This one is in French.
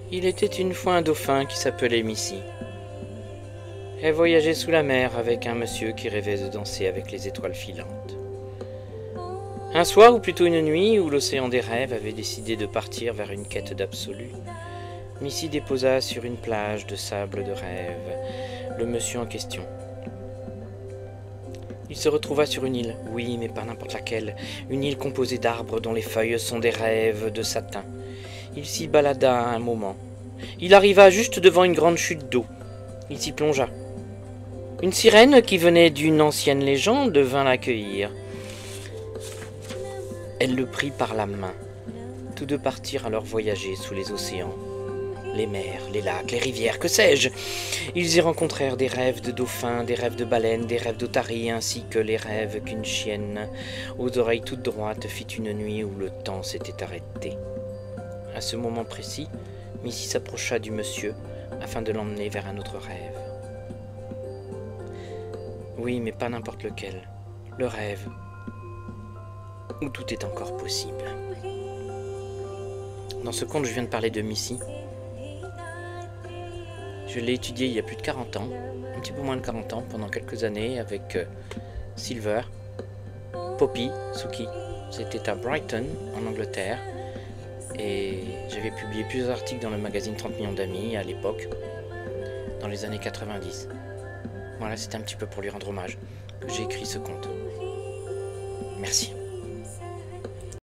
Il était une fois un dauphin qui s'appelait Missy. Elle voyageait sous la mer avec un monsieur qui rêvait de danser avec les étoiles filantes. Un soir, ou plutôt une nuit, où l'océan des rêves avait décidé de partir vers une quête d'absolu, Missy déposa sur une plage de sable de rêve le monsieur en question. Il se retrouva sur une île, oui, mais pas n'importe laquelle, une île composée d'arbres dont les feuilles sont des rêves de satin. Il s'y balada un moment. Il arriva juste devant une grande chute d'eau. Il s'y plongea. Une sirène qui venait d'une ancienne légende vint l'accueillir. Elle le prit par la main. Tous deux partirent alors voyager sous les océans. Les mers, les lacs, les rivières, que sais-je. Ils y rencontrèrent des rêves de dauphins, des rêves de baleines, des rêves d'otaries, ainsi que les rêves qu'une chienne, aux oreilles toutes droites, fit une nuit où le temps s'était arrêté. À ce moment précis, Missy s'approcha du monsieur afin de l'emmener vers un autre rêve. Oui, mais pas n'importe lequel. Le rêve où tout est encore possible. Dans ce conte, je viens de parler de Missy. Je l'ai étudié il y a plus de 40 ans, un petit peu moins de 40 ans, pendant quelques années avec Silver, Poppy, Suki. C'était à Brighton, en Angleterre. Et j'avais publié plusieurs articles dans le magazine 30 millions d'amis à l'époque, dans les années 90. Voilà, c'était un petit peu pour lui rendre hommage que j'ai écrit ce conte. Merci.